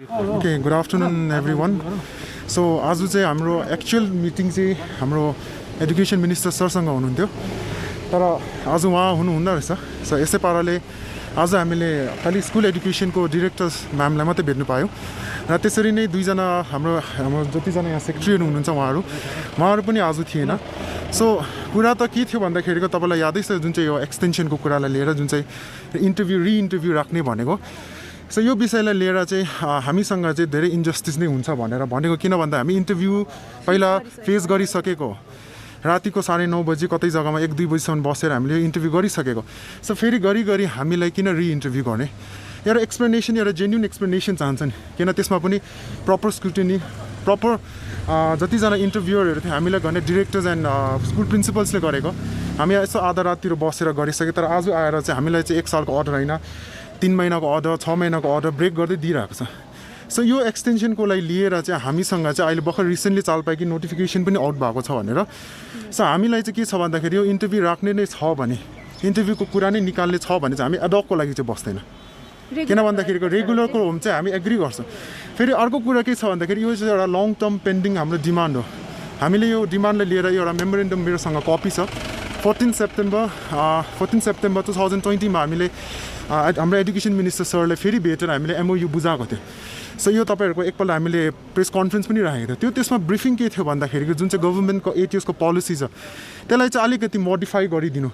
Okay, good afternoon everyone. So आज चाहिँ हाम्रो एक्चुअल मिटिङ चाहिँ हाम्रो एजुकेसन मिनिस्टर सरसँग हुनुहुन्थ्यो तर आज उहाँ हुनुहुन्न रहेछ। सो यसै पाराले आज हामीले खालि स्कुल एजुकेसनको डिरेक्टर्स म्यामलाई मात्रै भेट्नु पायौँ र त्यसरी नै दुईजना हाम्रो जतिजना यहाँ सेक्रेटरीहरू हुनुहुन्छ उहाँहरू पनि आज थिएन। सो कुरा त के थियो भन्दाखेरिको तपाईँलाई यादै छ जुन चाहिँ यो एक्सटेन्सनको कुरालाई लिएर जुन चाहिँ रिइन्टरभ्यू राख्ने भनेको। सो यो विषयलाई लिएर चाहिँ हामीसँग चाहिँ धेरै इन्जस्टिस नै हुन्छ भनेको किन भन्दा हामी इन्टरभ्यू पहिला फेस गरिसकेको रातिको 9:30 बजी कतै जग्गामा 1-2 बजीसम्म बसेर हामीले इन्टरभ्यू गरिसकेको। सो फेरि गरी हामीलाई किन रिइन्टरभ्यू गर्ने एउटा एक्सप्लेनेसन एउटा जेन्युन एक्सप्लेनेसन चाहन्छ नि किन त्यसमा पनि प्रपर स्क्रुटिनी प्रपर जतिजना इन्टरभ्युअरहरू थियो हामीलाई गर्ने डिरेक्टर्स एन्ड स्कुल प्रिन्सिपल्सले गरेको हामी यसो आधा राततिर बसेर गरिसक्यो तर आज आएर चाहिँ हामीलाई चाहिँ 1 सालको अर्डर होइन 3 महिनाको अर्डर 6 महिनाको अर्डर ब्रेक गर्दै दिइरहेको छ। सो यो एक्सटेन्सनको लागि लिएर चाहिँ हामीसँग चाहिँ अहिले भर्खर रिसेन्टली चाल पायो कि नोटिफिकेसन पनि आउट भएको छ भनेर। सो हामीलाई चाहिँ के छ भन्दाखेरि यो इन्टरभ्यू राख्ने नै छ भने इन्टरभ्यूको कुरा नै निकाल्ने छ भने चाहिँ हामी एडहकको लागि चाहिँ बस्दैन किन भन्दाखेरिको रेगुलरको होम चाहिँ हामी एग्री गर्छौँ। फेरि अर्को कुरा के छ भन्दाखेरि यो चाहिँ एउटा लङ टर्म पेन्डिङ हाम्रो डिमान्ड हो। हामीले यो डिमान्डलाई लिएर एउटा मेमोरेन्डम मेरोसँग कपी छ 14 सेप्टेम्बर 2020 मा हामीले हाम्रो एजुकेसन मिनिस्टर सरले फेरि भेटेर हामीले MOU बुझाएको थियो। सो यो तपाईँहरूको एकपल्ट हामीले प्रेस कन्फरेन्स पनि राखेको थियो त्यसमा ब्रिफिङ के थियो भन्दाखेरि जुन चाहिँ गभर्मेन्टको 8 इयर्सको पोलिसी छ त्यसलाई चाहिँ अलिकति मोडिफाई गरिदिनु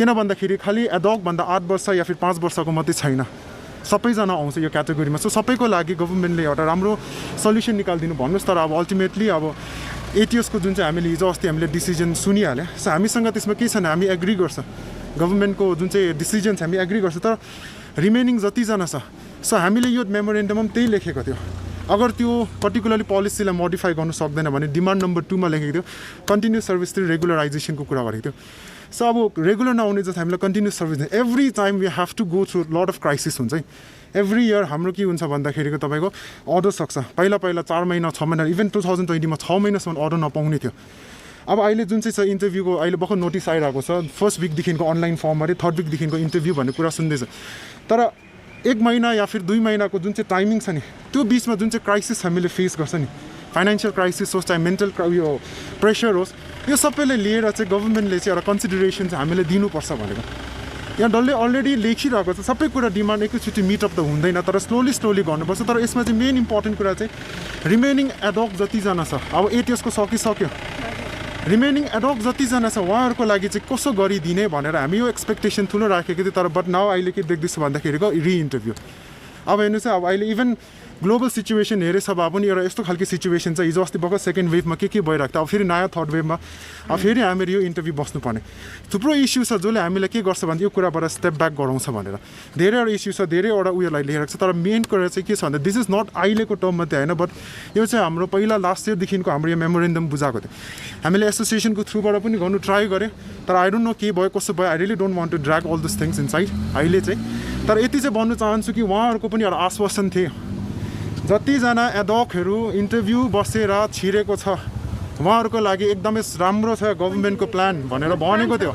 किन भन्दाखेरि खालि एडहक भन्दा 8 वर्ष या फिर 5 वर्षको मात्रै छैन सबैजना आउँछ यो क्याटेगोरीमा। सो सबैको लागि गभर्मेन्टले एउटा राम्रो सल्युसन निकालिदिनु भन्नुहोस् तर अब अल्टिमेटली अब 8 इयर्सको जुन चाहिँ हामीले हिजो अस्ति हामीले डिसिजन सुनिहाल्यो। सो हामीसँग त्यसमा के छैन हामी एग्री गर्छ गभर्मेन्टको जुन चाहिँ डिसिजन हामी एग्री गर्छ तर रिमेनिङ जतिजना छ सो हामीले यो मेमोरेन्डममा त्यही लेखेको थियो अगर त्यो पर्टिकुलरली पोलिसीलाई मोडिफाई गर्नु सक्दैन भने डिमान्ड नम्बर 2 मा लेखेको थियो कन्टिन्युस सर्भिस थ्रु रेगुलराइजेसनको कुरा गरेको थियो। सो अब रेगुलर नहुने जस्तो हामीलाई continuous service every time we have to go through lot of crisis हुन्छ है। एभ्री इयर हाम्रो के हुन्छ भन्दाखेरिको तपाईँको अर्डर सक्छ पहिला 4 महिना 6 महिना इभन 2020 मा 6 महिनासम्म अर्डर नपाउने थियो। अब अहिले जुन चाहिँ छ इन्टरभ्यूको अहिले भर्खर नोटिस आइरहेको छ फर्स्ट विकदेखिको अनलाइन फर्म अरे थर्ड विकदेखिको इन्टरभ्यू भन्ने कुरा सुन्दैछ तर 1 महिना या फिर 2 महिनाको जुन चाहिँ टाइमिङ छ नि त्यो बिचमा जुन चाहिँ क्राइसिस हामीले फेस गर्छ नि फाइनेन्सियल क्राइसिस होस् चाहे मेन्टल यो प्रेसर होस् यो सबैले लिएर चाहिँ गभर्मेन्टले चाहिँ एउटा कन्सिडरेसन चाहिँ हामीले दिनुपर्छ भनेको। यहाँ डल्लै अलरेडी लेखिरहेको छ सबै कुरा डिमान्ड एकैचोटि मिटअप त हुँदैन तर स्लोली गर्नुपर्छ तर यसमा चाहिँ मेन इम्पोर्टेन्ट कुरा चाहिँ रिमेनिङ एडहक जतिजना छ अब 8 इयर्सको सकिसक्यो रिमेनिङ एडहक जतिजना छ उहाँहरूको लागि चाहिँ कसो गरिदिने भनेर हामी यो एक्सपेक्टेसन ठुलो राखेको थियो तर बट नाउ अहिले के देख्दैछु भन्दाखेरिको रिइन्टरभ्यू अब हेर्नुहोस् अब अहिले इभन ग्लोबल सिचुएसन हेरेछ भए पनि एउटा यस्तो खालको सिचुएसन छ हिजो अस्ति भर्खर सेकेन्ड वेभमा के भइरहेको थियो अब फेरि नयाँ थर्ड वेभमा अब फेरि हामीले यो इन्टरभ्यू बस्नुपर्ने थुप्रो इस्यु छ जसले हामीलाई के गर्छ भने यो कुराबाट स्टेप ब्याक गराउँछ भनेर धेरैवटा इस्यु छ धेरैवटा उयोलाई लिएर छ तर मेन कुरा चाहिँ के छ भन्दा दिस इज नट अहिलेको टर्म मात्रै होइन बट यो चाहिँ हाम्रो पहिला लास्ट इयरदेखिको हाम्रो यो मेमोरेन्डम बुझाएको थियो हामीले एसोसिएसनको थ्रुबाट पनि गर्नु ट्राई गरेँ तर आई डोन्ट नो के भयो कसो भयो I really don't want to drag all this things inside अहिले चाहिँ तर यति चाहिँ भन्नु चाहन्छु कि उहाँहरूको पनि एउटा आश्वासन थियो जतिजना एडहकहरू इन्टरभ्यू बसेर छिरेको छ उहाँहरूको लागि एकदमै राम्रो छ गभर्मेन्टको प्लान भनेर भनेको थियो।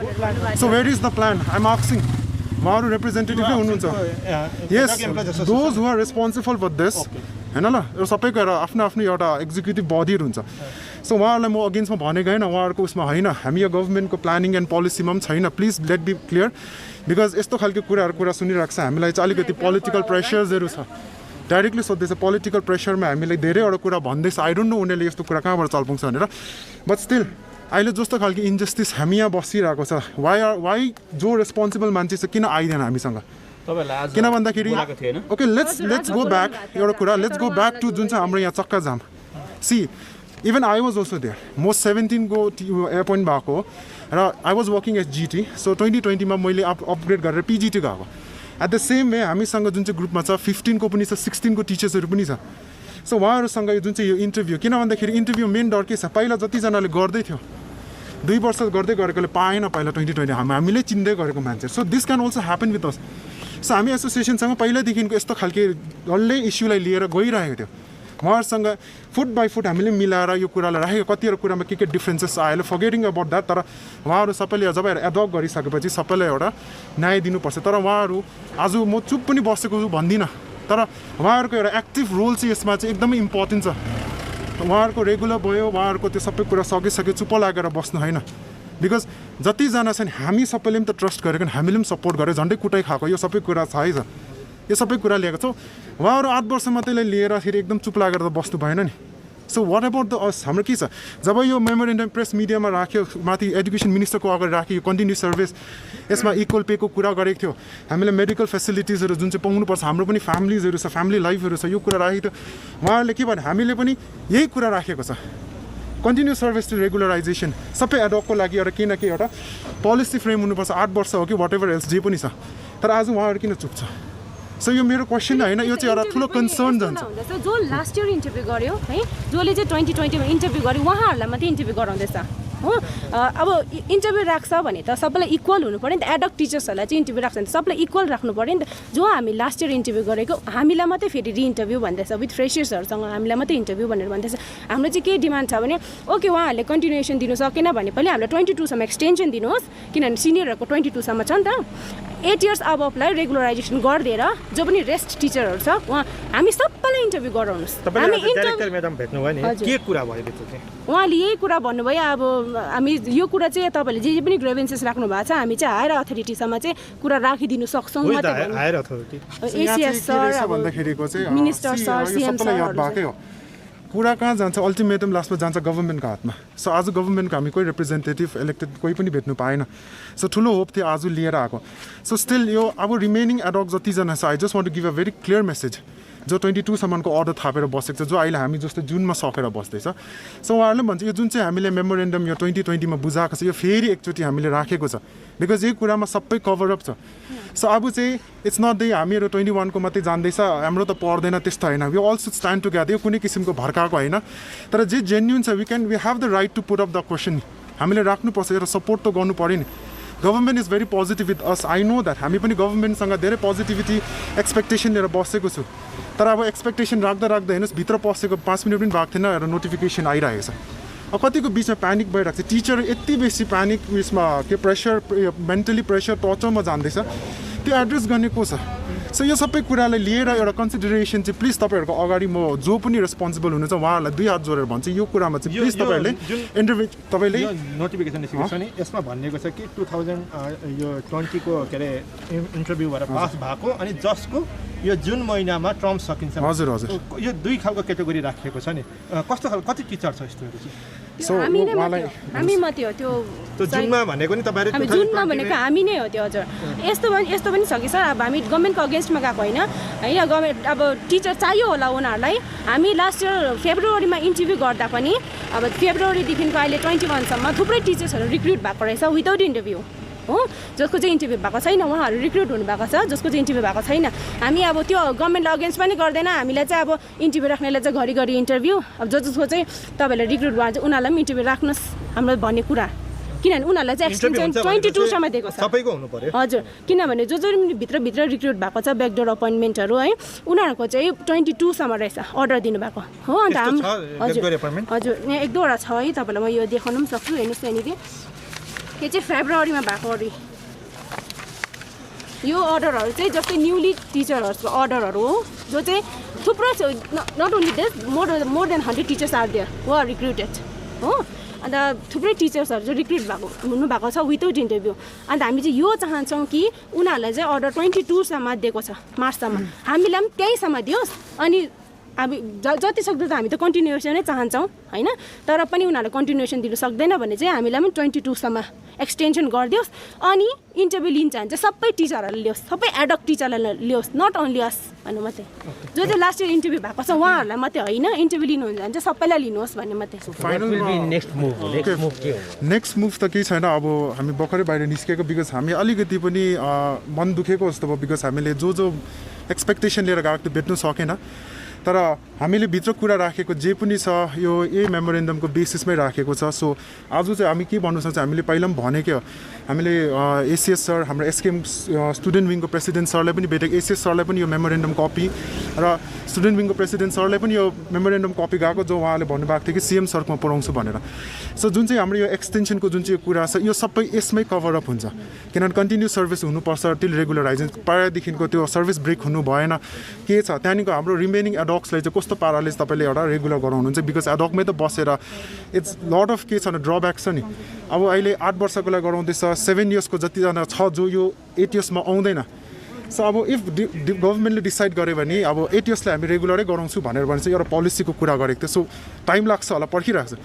So where is the plan I am asking उहाँहरू रिप्रेजेन्टेटिभै हुनुहुन्छ यस those who are responsible for this होइन ल यो सबैको एउटा आफ्नो एउटा एक्जिक्युटिभ बडीहरू हुन्छ। सो उहाँहरूलाई म अगेन्स्टमा भनेको होइन उहाँहरूको उसमा होइन हामी यो गभर्मेन्टको प्लानिङ एन्ड पोलिसीमा पनि छैन please let be clear because यस्तो खालको कुरा सुनिरहेको छ हामीलाई चाहिँ अलिकति पोलिटिकल प्रेसर्सहरू छ डाइरेक्टली सोध्दैछ पोलिटिकल प्रेसरमा हामीलाई धेरैवटा कुरा भन्दैछ आई डोन्ट नो उनीहरूले यस्तो कुरा कहाँबाट चल पाउँछ भनेर बट स्टिल अहिले जस्तो खालको इन्जस्टिस हामी यहाँ बसिरहेको छ वाइ जो रेस्पोन्सिबल मान्छे छ किन आइदैन हामीसँग किन भन्दाखेरि ओके लेट्स गो ब्याक एउटा कुरा लेट्स गो ब्याक टु जुन चाहिँ हाम्रो यहाँ चक्का जाम see even I was also there म 17 को एपोइन्ट भएको र I was working as GT so 2020 मा मैले अपग्रेड गरेर PGT गएको एट द सेम वे हामीसँग जुन चाहिँ ग्रुपमा छ 15 को पनि छ 16 को टिचर्सहरू पनि छ। सो उहाँहरूसँग यो जुन चाहिँ यो इन्टरभ्यू किन भन्दाखेरि इन्टरभ्यू मेन डर के छ पहिला जतिजनाले गर्दै थियो 2 वर्ष गर्दै गरेकोले पाएन पहिला 2020 हामीले चिन्दै गरेको मान्छे so this can also happen with us. So हामी एसोसिएसनसँग पहिल्यैदेखिको यस्तो खालके डल्लै इस्युलाई लिएर गइरहेको थियो उहाँहरूसँग फुट बाई फुट हामीले मिलाएर यो कुरालाई राखेको कतिवटा कुरामा के डिफ्रेन्सेस आयो फर्गेटिङ अबाउट द्याट तर उहाँहरू सबैले जब एडप्ट गरिसकेपछि सबैलाई एउटा न्याय दिनुपर्छ तर उहाँहरू आज म चुप पनि बसेको भन्दिनँ तर उहाँहरूको एउटा एक्टिभ रोल चाहिँ यसमा चाहिँ एकदमै इम्पोर्टेन्ट छ उहाँहरूको रेगुलर भयो उहाँहरूको त्यो सबै कुरा सकिसक्यो चुप्प लागेर बस्नु होइन बिकज जतिजना छन् हामी सबैले पनि त ट्रस्ट गरेको हामीले पनि सपोर्ट गरेर झन्डै कुटाइ खाएको यो सबै कुरा छ है यो सबै कुरा लिएको छौँ उहाँहरू 8 वर्ष मात्रै लिएर फेरि एकदम चुप लागेर त बस्नु भएन नि so what about the us हाम्रो के छ जब यो मेमोरेन्डम प्रेस मिडियामा राख्यो माथि एजुकेसन मिनिस्टरको अगाडि राख्यो यो कन्टिन्युस सर्भिस यसमा इक्वल पेको कुरा गरेको थियो हामीले मेडिकल फेसिलिटिजहरू जुन चाहिँ पाउनुपर्छ हाम्रो पनि फ्यामिलीजहरू छ फ्यामिली लाइफहरू छ यो कुरा राखेको थियो उहाँहरूले के भने हामीले पनि यही कुरा राखेको छ कन्टिन्युस सर्भिस टु रेगुलराइजेसन सबै एडोकको लागि एउटा केही न केही एउटा पोलिसी फ्रेम हुनुपर्छ 8 वर्ष हो कि वाट एभर एल्स जे पनि छ तर आज उहाँहरू किन चुप छ सो यो मेरो क्वेसन होइन यो चाहिँ एउटा ठुलो कन्सर्न जान्छ जो लास्ट इयर इन्टरभ्यू गर्यो है जसले चाहिँ 2020मा इन्टरभ्यू गर्यो उहाँहरूलाई मात्रै इन्टरभ्यू गराउँदैछ हो अब इन्टरभ्यू राख्छ भने त सबैलाई इक्वल हुनु पऱ्यो नि त एडक टिचर्सहरूलाई चाहिँ इन्टरभ्यू राख्छ भने सबैलाई इक्वल राख्नु पऱ्यो नि त जो हामी लास्ट इयर इन्टरभ्यू गरेको हामीलाई मात्रै फेरि रिइन्टरभ्यू भन्दैछ विथ फ्रेसर्सहरूसँग हामीलाई मात्रै इन्टरभ्यू भनेर भन्दैछ हाम्रो चाहिँ के डिमान्ड छ भने ओके उहाँहरूले कन्टिन्युएसन दिनु सकेन भने पनि हामीलाई 22 सम्म एक्सटेन्सन दिनुहोस् किनभने सिनियरहरूको 22 सम्म छ नि त 8 इयर्स अबलाई रेगुलराइजेसन गरिदिएर जो पनि रेस्ट टिचरहरू छ उहाँ हामी सबैलाई इन्टरभ्यू गराउनुहोस् हामी डाइरेक्टर म्याडम भेट्नु भयो नि के कुरा भयो त्यो उहाँले यही कुरा भन्नुभयो अब हामी यो कुरा चाहिँ तपाईँले जे पनि ग्रेभेन्सेस राख्नु भएको छ हामी चाहिँ हायर अथोरिटीसम्म चाहिँ कुरा राखिदिनु सक्छौँ हायर अथोरिटी एसिएस सर भन्दाखेरिको चाहिँ मिनिस्टर सर सीएम सर कुरा कहाँ जान्छ अल्टिमेटम लास्टमा जान्छ गभर्मेन्टको हातमा सो आज गभर्मेन्टको हामी कोही रिप्रेजेन्टेटिभ इलेक्टेड कोही पनि भेट्नु पाएन सो ठुलो होप थियो आज लिएर आएको सो स्टिल यो अब रिमेनिङ एडक जतिजना छ I just want to give a very clear message जो 22 सम्मको अर्डर थापेर बसेको छ जो अहिले हामी जस्तो जुनमा सकेर बस्दैछ सो उहाँहरूले भन्छ यो जुन चाहिँ हामीले मेमोरेन्डम यो 2020मा बुझाएको छ यो फेरि एकचोटि हामीले राखेको छ बिकज यही कुरामा सबै कभरअप छ सो अब चाहिँ इट्स नट दे हामीहरू 21को मात्रै जान्दैछ हाम्रो त पर्दैन त्यस्तो होइन we all should stand together यो कुनै किसिमको भड्काएको होइन तर जे जेन्युन छ we have the right to put up the question हामीले राख्नुपर्छ एउटा सपोर्ट त गर्नु पऱ्यो नि government is very positive with us I know that हामी पनि गभर्मेन्टसँग धेरै पोजिटिभिटी एक्सपेक्टेसन लिएर बसेको छु तर अब एक्सपेक्टेसन राख्दा हेर्नुहोस् भित्र पसेको 5 मिनट पनि भएको थिएन एउटा नोटिफिकेसन आइरहेको छ अब कतिको बिचमा प्यानिक भइरहेको छ टिचर यति बेसी प्यानिक उयसमा के प्रेसर मेन्टली प्रेसर टर्चरमा जाँदैछ त्यो एड्रेस गर्ने को छ सो यो सबै कुरालाई लिएर एउटा कन्सिडरेसन चाहिँ प्लिज तपाईँहरूको अगाडि म जो पनि रेस्पोन्सिबल हुनुहुन्छ उहाँहरूलाई 2 हात जोडेर भन्छु यो कुरामा चाहिँ प्लिज तपाईँहरूले तपाईँले नोटिफिकेसन निस्केको छ नि यसमा भनिएको छ कि 2020 को के अरे इन्टरभ्यू भएर पास भएको अनि जसको यो जुन महिनामा टर्म सकिन्छ हजुर यो 2 खालको क्याटेगोरी राखिएको छ नि कस्तो खालको कति टिचर छ यस्तोहरू चाहिँ हामी मात्रै हो त्यो जुनमा भनेको नि तपाईँहरू जुनमा भनेको हामी नै हो त्यो हजुर यस्तो पनि छ कि सर अब हामी गभर्मेन्टको अगेन्स्टमा गएको होइन गभर्मेन्ट अब टिचर चाहियो होला उनीहरूलाई हामी लास्ट इयर फेब्रुअरीमा इन्टरभ्यू गर्दा पनि अब फेब्रुअरीदेखिको अहिले 21 सम्म थुप्रै टिचर्सहरू रिक्रुट भएको रहेछ विदाउट इन्टरभ्यू हो जसको चाहिँ इन्टरभ्यू भएको छैन उहाँहरू रिक्रुट हुनुभएको छ जसको चाहिँ इन्टरभ्यू भएको छैन हामी अब त्यो गभर्मेन्टले अगेन्स्ट पनि गर्दैन हामीलाई चाहिँ अब इन्टरभ्यू राख्नेलाई चाहिँ घरिघरि इन्टरभ्यू अब जसको चाहिँ तपाईँहरूले रिक्रुट भयो चाहिँ उनीहरूलाई पनि इन्टरभ्यू राख्नुहोस् हाम्रो भन्ने कुरा किनभने उनीहरूलाई चाहिँ एक्सटेन्सन 22 सम्म दिएको छ सबैको हुनु पर्यो हजुर किनभने जो भित्र रिक्रुट भएको छ ब्याकडोर अपोइन्टमेन्टहरू है उनीहरूको चाहिँ 22 सम्म रहेछ अर्डर दिनुभएको हो अन्त हजुर यहाँ 1-2वटा छ है तपाईँलाई म यो देखाउनु पनि सक्छु हेर्नुहोस् त्यहाँनिर यो चाहिँ फेब्रुअरीमा भएको अरे यो अर्डरहरू चाहिँ जस्तै न्युली टिचरहरूको अर्डरहरू हो जो चाहिँ थुप्रो छ not only this more than 100 teachers are there who are recruited हो अन्त थुप्रै टिचर्सहरू चाहिँ रिक्रुट हुनुभएको छ विदाउट इन्टरभ्यू अन्त हामी चाहिँ यो चाहन्छौँ कि उनीहरूलाई चाहिँ अर्डर 22 सम्म दिएको छ मार्चसम्म हामीलाई पनि त्यहीसम्म दियोस् अनि हामी जति सक्दो त हामी त कन्टिन्युएसनै चाहन्छौँ होइन तर पनि उनीहरूले कन्टिन्युएसन दिनु सक्दैन भने चाहिँ हामीलाई पनि 22 सम्म एक्सटेन्सन गरिदियोस् अनि इन्टरभ्यू लिन्छ भने चाहिँ सबै टिचरहरूले लियोस् सबै एडक टिचरलाई लियोस् नट ओन्ली अस भन्नु मात्रै जो चाहिँ लास्ट इयर इन्टरभ्यू भएको छ उहाँहरूलाई मात्रै होइन इन्टरभ्यू लिनुहुन्छ भने चाहिँ सबैलाई लिनुहोस् भन्ने मात्रै नेक्स्ट मुभ त केही छैन अब हामी भर्खरै बाहिर निस्केको बिकज हामी अलिकति पनि मन दुखेको जस्तो भयो बिकज हामीले जो एक्सपेक्टेसन लिएर गएको त्यो भेट्नु सकेन तर हामीले भित्र कुरा राखेको जे पनि छ यो यही मेमोरेन्डमको बेसिसमै राखेको छ। सो आज चाहिँ हामी के भन्नु सक्छ, हामीले पहिला पनि भनेकै हो, हामीले एसिएस सर हाम्रो एसकेएम स्टुडेन्ट विङको प्रेसिडेन्ट सरलाई पनि भेटेको, एसिएस सरलाई पनि यो मेमोरेन्डम कपी र स्टुडेन्ट विङको प्रेसिडेन्ट सरलाई पनि यो मेमोरेन्डम कपी गएको, जो उहाँले भन्नुभएको थियो कि सिएम सरकोमा पुऱ्याउँछु भनेर। सो जुन चाहिँ हाम्रो यो एक्सटेन्सनको जुन चाहिँ कुरा छ यो सबै यसमै कभर अप हुन्छ, किनभने कन्टिन्यू सर्भिस हुनुपर्छ टिल रेगुलराइजेसन। प्रायदेखिको त्यो सर्भिस ब्रेक हुनु भएन के छ, त्यहाँदेखिको हाम्रो रिमेनिङ एडक्सलाई चाहिँ कस्तो पाराले तपाईँले एउटा रेगुलर गराउनुहुन्छ, बिकज एडकमै त बसेर इट्स लट अफ के छ भने ड्रब्याक छ नि। अब अहिले 8 वर्षको लागि गराउँदैछ, 7 इयर्सको जतिजना छ जो यो 8 इयर्समा आउँदैन। सो अब इफ गभर्मेन्टले डिसाइड गर्यो भने अब 8 इयर्सलाई हामी रेगुलरै गराउँछु भनेर भने चाहिँ एउटा पोलिसीको कुरा गरेको थियो। सो टाइम लाग्छ होला, पर्खिरहेको छ।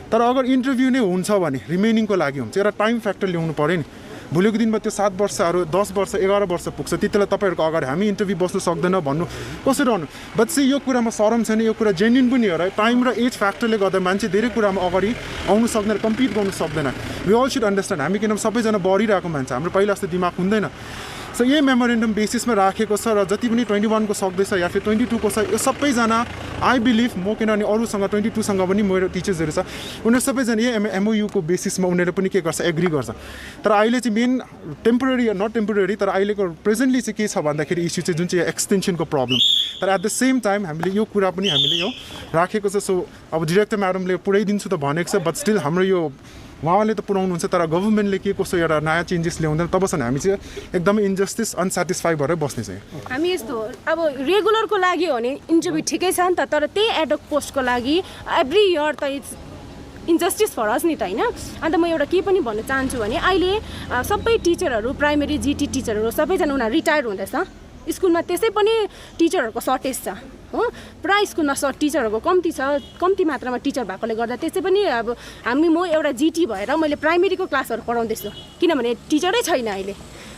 तर अगर इन्टरभ्यू नै हुन्छ भने रिमेनिङको लागि हुन्छ, एउटा टाइम फ्याक्टर ल्याउनु पऱ्यो नि। भोलिको दिनमा त्यो 7 वर्षहरू 10 वर्ष 11 वर्ष पुग्छ, त्यति बेला तपाईँहरूको अगाडि हामी इन्टरभ्यू बस्नु सक्दैन भन्नु कसरी गर्नु। बट चाहिँ यो कुरामा शरम छैन, यो कुरा जेन्युन पनि हो र टाइम र एज फ्याक्टरले गर्दा मान्छे धेरै कुरामा अगाडि आउनु सक्दैन, कम्पिट गर्नु सक्दैन। वी अल सुड अन्डरस्ट्यान्ड, हामी किनभने सबैजना बढिरहेको मान्छे, हाम्रो पहिला जस्तो दिमाग हुँदैन। सो यही मेमोरेन्डम बेसिसमा राखेको छ र जति पनि 21 को सक्दैछ या फिर 22 को छ, यो सबैजना आई बिलिभ म किनभने अरूसँग 22सँग पनि मेरो टिचर्सहरू छ, उनीहरू सबैजना यही एमओयुको बेसिसमा उनीहरू पनि के गर्छ, एग्री गर्छ। तर अहिले चाहिँ मेन टेम्पोररी नट टेम्पोररी तर अहिलेको प्रेजेन्टली चाहिँ के छ भन्दाखेरि इस्यु चाहिँ जुन चाहिँ एक्सटेन्सनको प्रब्लम। तर एट द सेम टाइम हामीले यो कुरा पनि हामीले यो राखेको छ। सो अब डिरेक्टर म्याडमले पुऱ्याइदिन्छु त भनेको छ, बट स्टिल हाम्रो यो उहाँले त पुऱ्याउनुहुन्छ, तर गभर्मेन्टले के कसो एउटा नयाँ चेन्जेस ल्याउँदैन, तबसम्म हामी चाहिँ एकदमै इन्जस्टिस अनसेटिस्फाई भएर बस्ने चाहिँ हामी यस्तो। अब रेगुलरको लागि हो भने इन्टरभ्यू ठिकै छ नि त, तर त्यही एडक पोस्टको लागि एभ्री इयर त इट्स इन्जस्टिस फर अस नि त होइन। अन्त म एउटा के पनि भन्न चाहन्छु भने अहिले सबै टिचरहरू प्राइमेरी जिटी टिचरहरू सबैजना उनीहरू रिटायर हुँदैछ, स्कुलमा त्यसै पनि टिचरहरूको सर्टेज छ हो, प्रायः स्कुलमा टिचरहरूको कम्ती मात्रामा टिचर भएकोले गर्दा त्यसै पनि अब म एउटा जिटी भएर मैले प्राइमेरीको क्लासहरू पढाउँदैछु किनभने टिचरै छैन अहिले।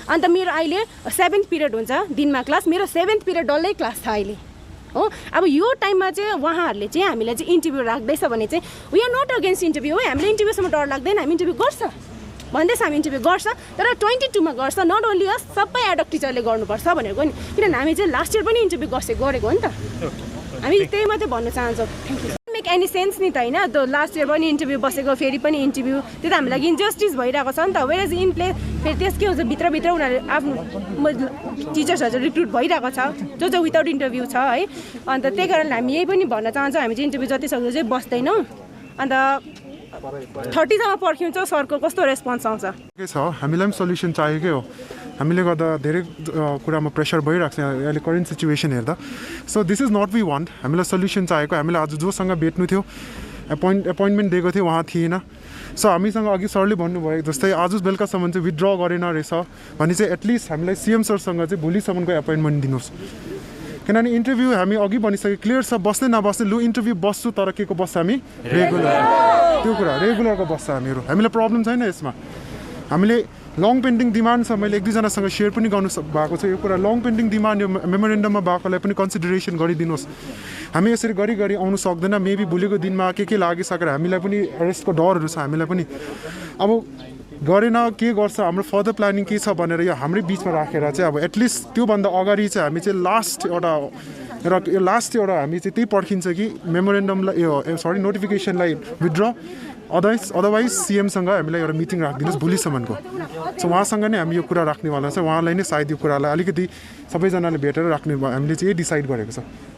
अन्त मेरो अहिले 7th पिरियड हुन्छ दिनमा क्लास, मेरो 7th पिरियड डल्लै क्लास छ अहिले हो। अब यो टाइममा चाहिँ उहाँहरूले चाहिँ हामीलाई चाहिँ इन्टरभ्यू राख्दैछ भने चाहिँ we are not against interview हो, हामीले इन्टरभ्यूसम्म डर लाग्दैन, हामी इन्टरभ्यू गर्छ भन्दैछ, हामी इन्टरभ्यू गर्छ तर 22मा गर्छ, नट ओन्ली अस सबै एडक टिचरले गर्नुपर्छ भनेको नि, किनभने हामी चाहिँ लास्ट इयर पनि इन्टरभ्यू गरेको हो नि त। हामी त्यही मात्रै भन्न चाहन्छौँ। मेक एनी सेन्स नि त होइन, त्यो लास्ट इयर पनि इन्टरभ्यू बसेको फेरि पनि इन्टरभ्यू, त्यो त हामी लागि इन्जस्टिस भइरहेको छ नि त। वेयर इन प्लेस फेरि त्यस के हुन्छ भित्रभित्र उनीहरू आफ्नो टिचर्सहरू रिक्रुट भइरहेको छ जो विदाउट इन्टरभ्यू छ है। अन्त त्यही कारणले हामी यही पनि भन्न चाहन्छौँ, हामी चाहिँ इन्टरभ्यू जति सक्दो चाहिँ बस्दैनौँ। अन्त 30सम्म पर्खिन्छ सरको कस्तो रेस्पोन्स आउँछ के छ। हामीलाई पनि सल्युसन चाहिएकै हो, हामीले गर्दा धेरै कुरामा प्रेसर भइरहेको छ अहिले करेन्ट सिचुएसन हेर्दा। So this is not we want, हामीलाई सल्युसन चाहिएको। हामीलाई आज जोसँग भेट्नु थियो एपोइन्टमेन्ट दिएको थियो उहाँ थिएन। सो हामीसँग अघि सरले भन्नुभयो जस्तै आज बेलुकासम्म चाहिँ विथड्र गरेन रहेछ भने चाहिँ एटलिस्ट हामीलाई सिएम सरसँग चाहिँ भोलिसम्मको एपोइन्टमेन्ट दिनुहोस्, किनभने इन्टरभ्यू हामी अघि भनिसक्यो क्लियर छ, बस्दै नबस्दै लु इन्टरभ्यू बस्छु तर के को बस्छ हामी रेगुलर, त्यो कुरा रेगुलरको बस्छ हामीहरू, हामीलाई प्रब्लम छैन यसमा। हामीले लङ पेन्डिङ डिमान्ड छ, मैले 1-2जनासँग सेयर पनि गर्नु भएको छ यो कुरा, लङ पेन्डिङ डिमान्ड यो मेमोरेन्डममा भएकोलाई पनि कन्सिडरेसन गरिदिनुहोस्। हामी यसरी गरी आउनु सक्दैन, मेबी भोलिको दिनमा के लागिसकेर हामीलाई पनि एरेस्टको डरहरू छ हामीलाई पनि। अब गरेन के गर्छ, हाम्रो फर्दर प्लानिङ के छ भनेर यो हाम्रै बिचमा राखेर चाहिँ अब एटलिस्ट त्योभन्दा अगाडि चाहिँ हामी चाहिँ लास्ट एउटा हामी चाहिँ त्यही पर्खिन्छ कि मेमोरेन्डमलाई नोटिफिकेसनलाई विथड्र, अदरवाइज सिएमसँग हामीलाई एउटा मिटिङ राखिदिनुहोस् भोलिसम्मको। सो उहाँसँग नै हामी यो कुरा राख्नेवाला छ, उहाँलाई नै सायद यो कुरालाई अलिकति सबैजनाले भेटेर राख्ने हामीले चाहिँ यही डिसाइड गरेको छ।